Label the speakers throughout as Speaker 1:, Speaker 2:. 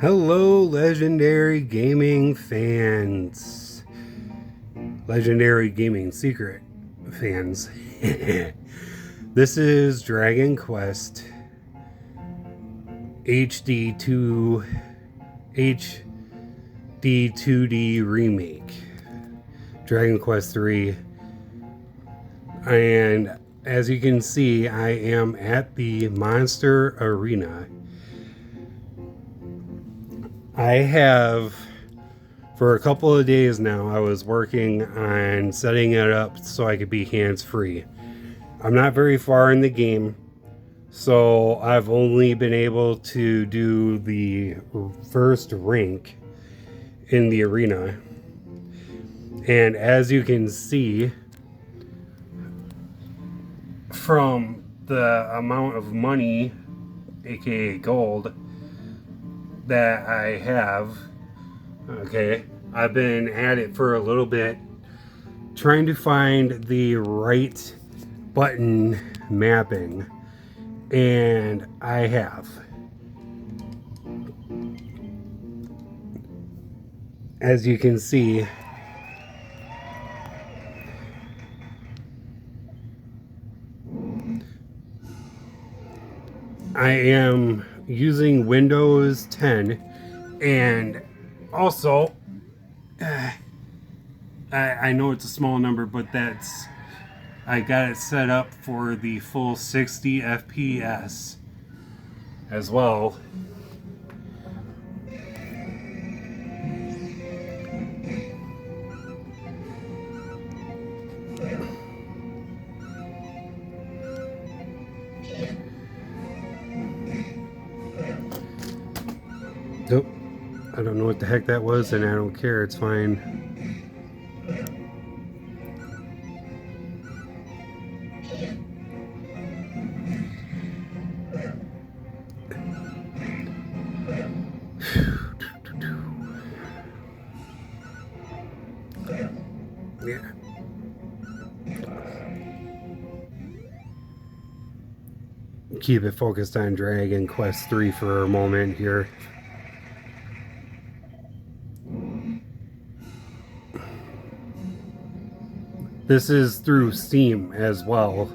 Speaker 1: Hello, legendary gaming fans. Legendary gaming secret fans. This is Dragon Quest HD-2 HD-2D Remake. Dragon Quest 3. And as you can see, I am at the Monster Arena. I have, for a couple of days now, I was working on setting it up so I could be hands-free. I'm not very far in the game, so I've only been able to do the first rank in the arena. And as you can see, from the amount of money, aka gold, that I have, okay, I've been at it for a little bit trying to find the right button mapping, and I have. As you can see, I am using Windows 10, and also I know it's a small number, but I got it set up for the full 60 FPS as well. Nope. I don't know what the heck that was, and I don't care. It's fine. Yeah. Keep it focused on Dragon Quest 3 for a moment here. This is through Steam as well.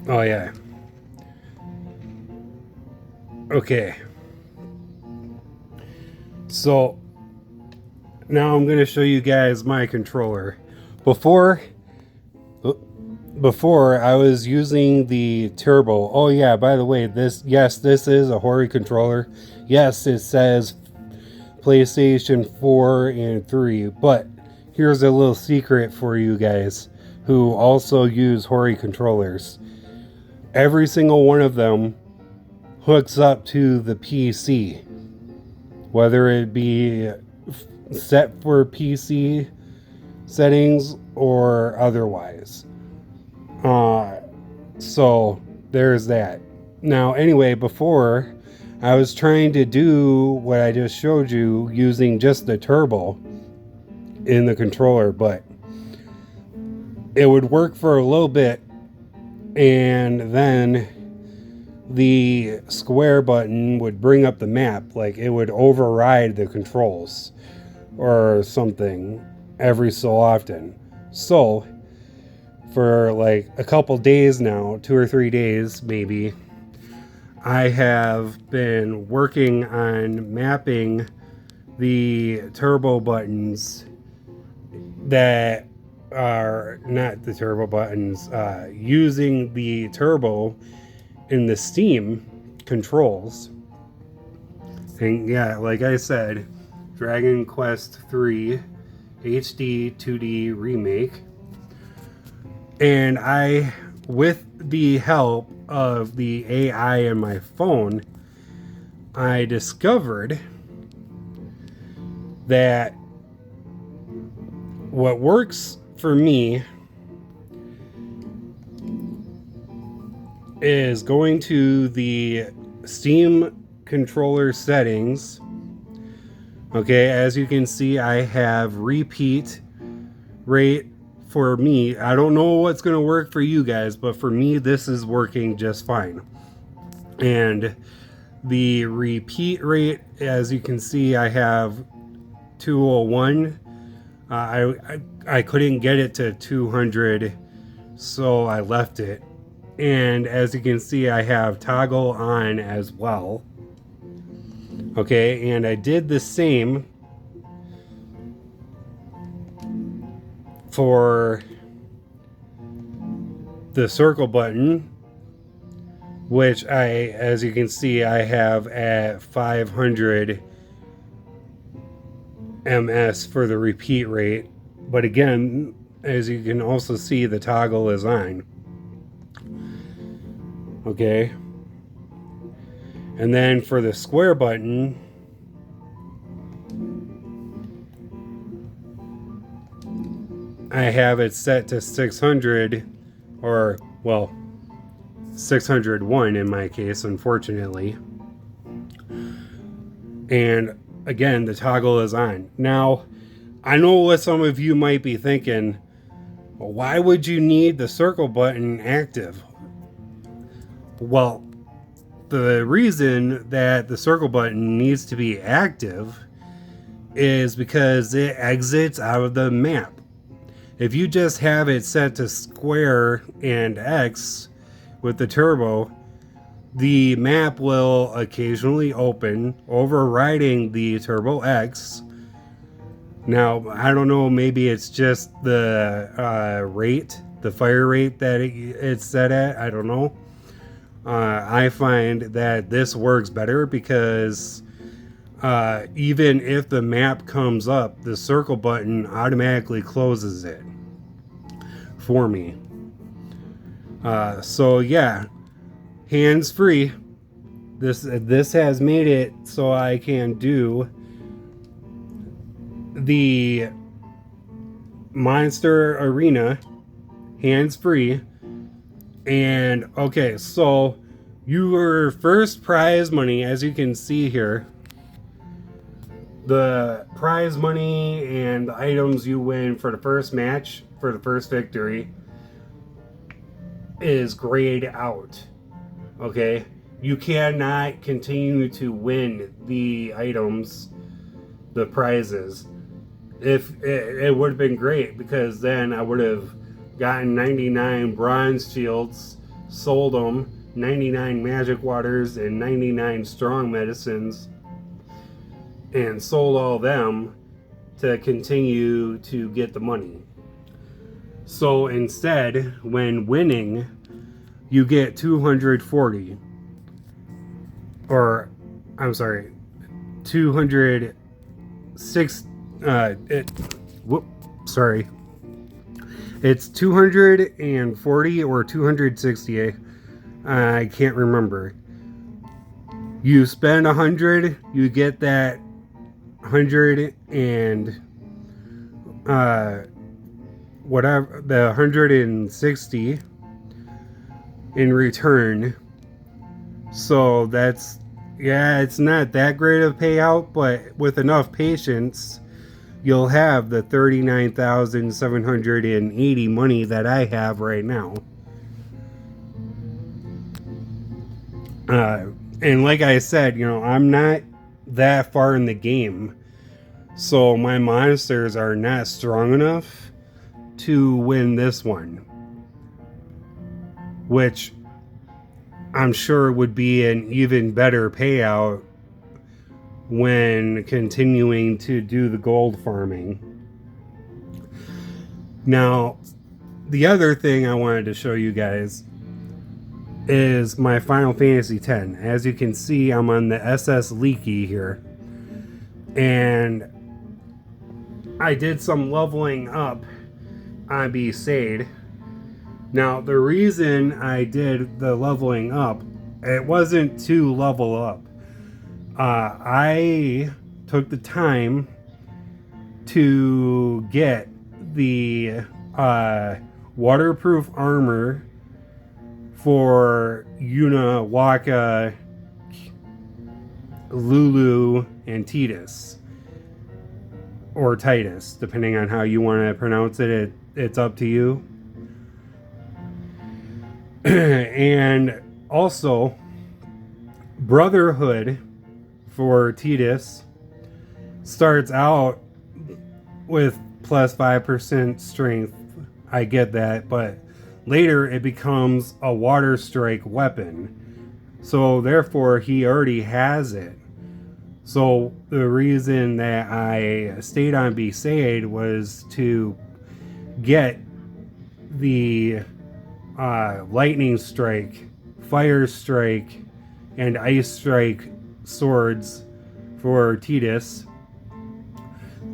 Speaker 1: Oh yeah. Okay. So now I'm going to show you guys my controller. Before I was using the turbo. Oh yeah, by the way, this is a Hori controller. Yes, it says PlayStation 4 and 3, but here's a little secret for you guys who also use Hori controllers. Every single one of them hooks up to the PC, whether it be set for PC settings or otherwise. So there's that. Now, anyway, before I was trying to do what I just showed you using just the turbo in the controller, but it would work for a little bit, and then the square button would bring up the map, like it would override the controls or something every so often. So for like a couple days now, 2 or 3 days maybe, I have been working on mapping the turbo buttons that are not the turbo buttons, using the turbo in the Steam controls. And yeah, like I said, Dragon Quest III HD-2D Remake. And I, with the help of the AI in my phone, I discovered that what works for me is going to the Steam controller settings. Okay, as you can see, I have repeat rate for me. I don't know what's going to work for you guys, but for me, this is working just fine. And the repeat rate, as you can see, I have 201. I couldn't get it to 200, so I left it. And as you can see, I have toggle on as well. Okay, and I did the same for the circle button, which as you can see, I have at 500 ms for the repeat rate. But again, as you can also see, the toggle is on. Okay. And then for the square button, I have it set to 600, or, well, 601 in my case, unfortunately. And again, the toggle is on. Now, I know what some of you might be thinking, well, why would you need the circle button active? Well, the reason that the circle button needs to be active is because it exits out of the map. If you just have it set to square and X with the turbo, the map will occasionally open, overriding the turbo X. Now, I don't know, maybe it's just the rate, the fire rate that it's set at. I don't know. I find that this works better because even if the map comes up, the circle button automatically closes it for me. So yeah, hands free. This has made it so I can do the Monster Arena hands free. And okay, so your first prize money, as you can see here, the prize money and the items you win for the first match, for the first victory, is grayed out. Okay, you cannot continue to win the items, the prizes. If it would have been great, because then I would have gotten 99 bronze shields, sold them, 99 magic waters, and 99 strong medicines, and sold all them to continue to get the money. So instead, when winning, you get 240, or I'm sorry, 206. Sorry. It's 240 or 260. I can't remember. You spend 100, you get that 100 and whatever, the 160 in return. So that's, yeah, it's not that great of a payout, but with enough patience, you'll have the 39,780 money that I have right now. And like I said, you know, I'm not that far in the game, so my monsters are not strong enough to win this one, which I'm sure would be an even better payout when continuing to do the gold farming. Now, the other thing I wanted to show you guys is my Final Fantasy X. As you can see, I'm on the SS Liki here. And I did some leveling up on Besaid. Now, the reason I did the leveling up, it wasn't to level up. I took the time to get the waterproof armor for Yuna, Waka, Lulu, and Titus. Or Titus, depending on how you want to pronounce it. It's up to you. And also, Brotherhood for Titus starts out with plus 5% strength. I get that, but later it becomes a water strike weapon. So therefore he already has it. So the reason that I stayed on Besaid was to get the lightning strike, fire strike, and ice strike swords for Titus.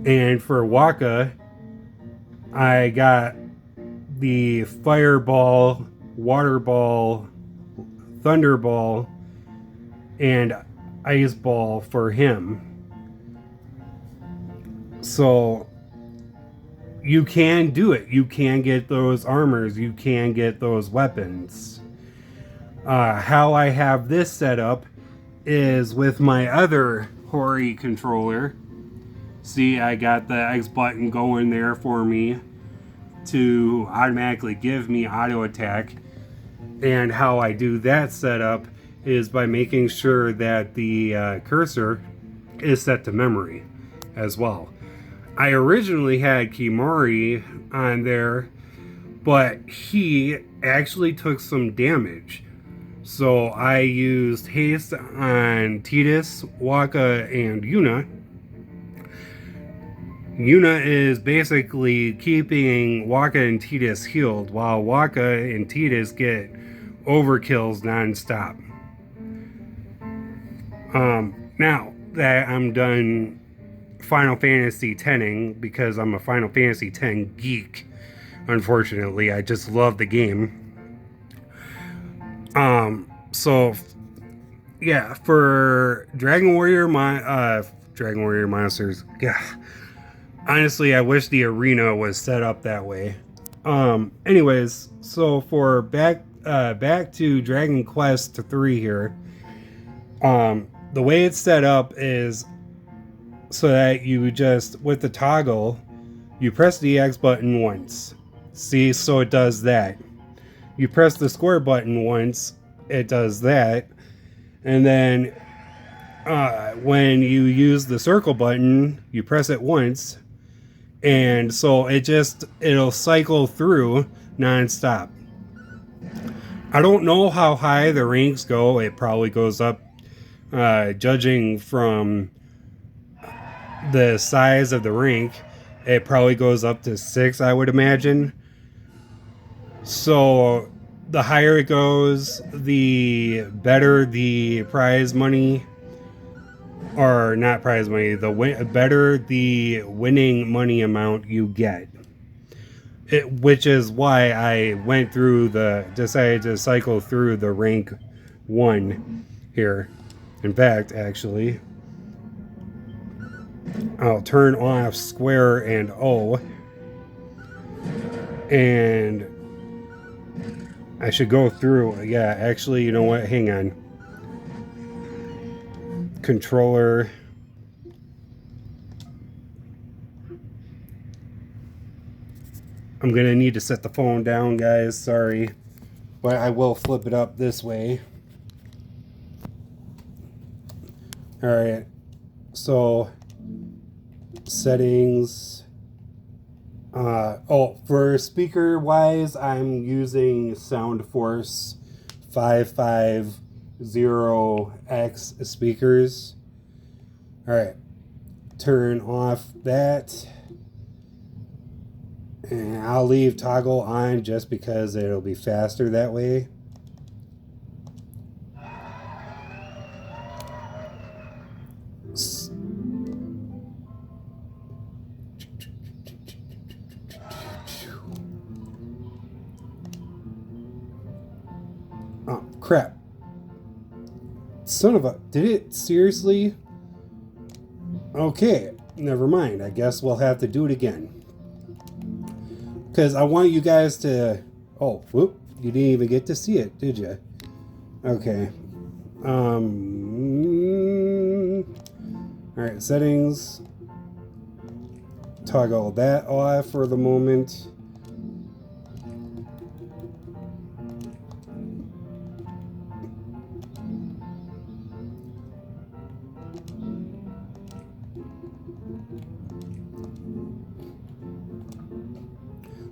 Speaker 1: And for Waka, I got the fireball, water ball, thunder ball, and ice ball for him. So you can do it. You can get those armors. You can get those weapons. How I have this set up is with my other Hori controller. See, I got the X button going there for me to automatically give me auto attack. And how I do that setup is by making sure that the cursor is set to memory as well. I originally had Kimori on there, but he actually took some damage. So I used haste on Titus, Waka, and Yuna. Yuna is basically keeping Waka and Titus healed, while Waka and Titus get overkills non-stop. Now that I'm done Final Fantasy X-ing, because I'm a Final Fantasy X geek, unfortunately, I just love the game. So yeah, for Dragon Warrior Monsters, yeah. Honestly, I wish the arena was set up that way. Anyways, so for back to Dragon Quest 3 here. The way it's set up is so that you just, with the toggle, you press the X button once. See, so it does that. You press the square button once, it does that. And then when you use the circle button, you press it once. And so it'll cycle through non-stop. I don't know how high the ranks go. It probably goes up, judging from the size of the rank, it probably goes up to 6, I would imagine. So the higher it goes, the better the prize money, or not prize money, better the winning money amount you get. Which is why I decided to cycle through the rank 1 here. In fact, actually, I'll turn off square and O. And I should go through. Yeah, actually, you know what? Hang on. Controller. I'm going to need to set the phone down, guys. Sorry. But I will flip it up this way. Alright. So, settings. For speaker wise, I'm using SoundForce 550X speakers. Alright. Turn off that. And I'll leave toggle on just because it'll be faster that way. Oh, crap. Son of a... Did it seriously? Okay, never mind. I guess we'll have to do it again. Because I want you guys to... Oh, whoop. You didn't even get to see it, did you? Okay. Alright, settings. Toggle that off for the moment.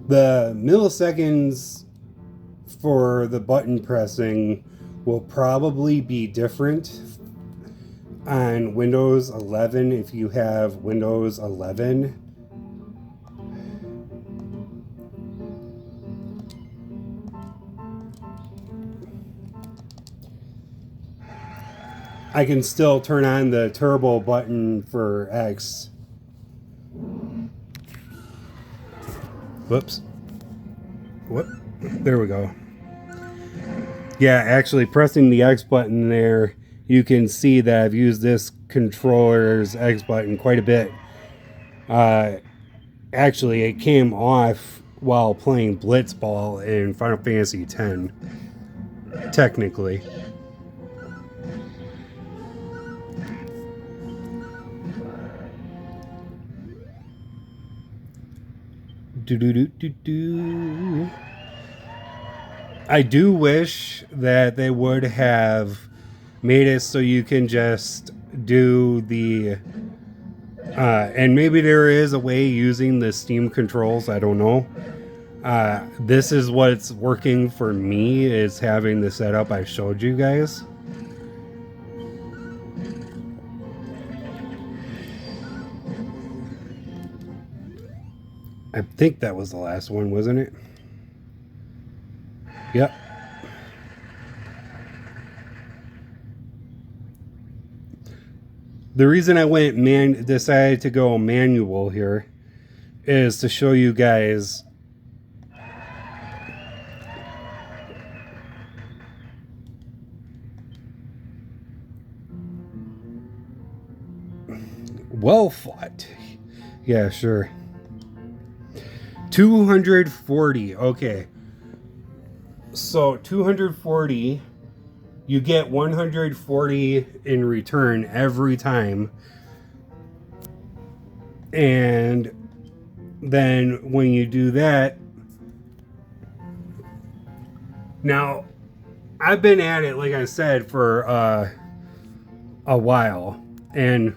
Speaker 1: The milliseconds for the button pressing will probably be different on Windows 11 if you have Windows 11. I can still turn on the turbo button for X. Whoops. What? There we go. Yeah, actually pressing the X button there, you can see that I've used this controller's X button quite a bit. Actually, it came off while playing Blitzball in Final Fantasy X, technically. I do wish that they would have made it so you can just do the and maybe there is a way using the Steam controls, I don't know. This is what's working for me, is having the setup I showed you guys. I think that was the last one, wasn't it? Yep. The reason I decided to go manual here is to show you guys well fought. Yeah, sure. 240. Okay. So 240, you get 140 in return every time. And then when you do that, now I've been at it, like I said, for a while. And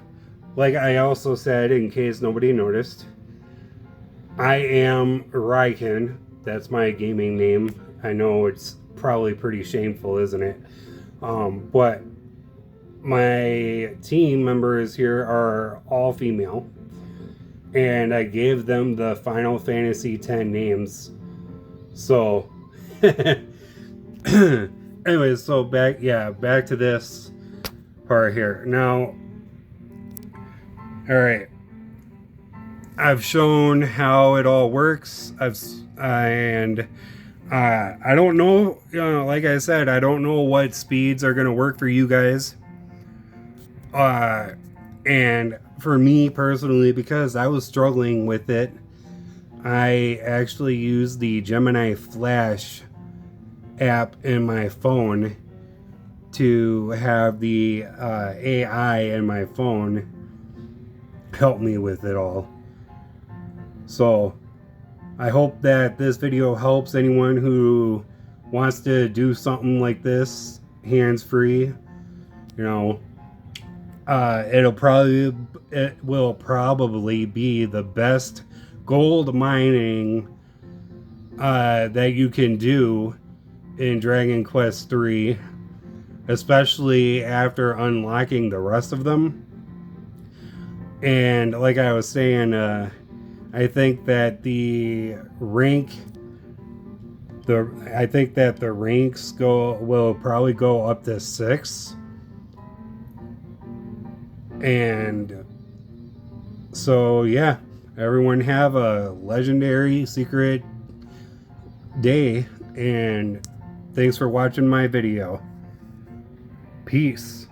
Speaker 1: like I also said, in case nobody noticed, I am Ryken. That's my gaming name. I know it's probably pretty shameful, isn't it? But my team members here are all female. And I gave them the Final Fantasy X names. So, anyways, so back to this part here. Now, alright. I've shown how it all works. I don't know, like I said, I don't know what speeds are going to work for you guys. And for me personally, because I was struggling with it, I actually used the Gemini Flash app in my phone to have the AI in my phone help me with it all. So I hope that this video helps anyone who wants to do something like this hands-free. It will probably be the best gold mining that you can do in Dragon Quest III, especially after unlocking the rest of them. And like I was saying, I think that the ranks will probably go up to 6. And so yeah, Everyone have a legendary secret day, and thanks for watching my video. Peace.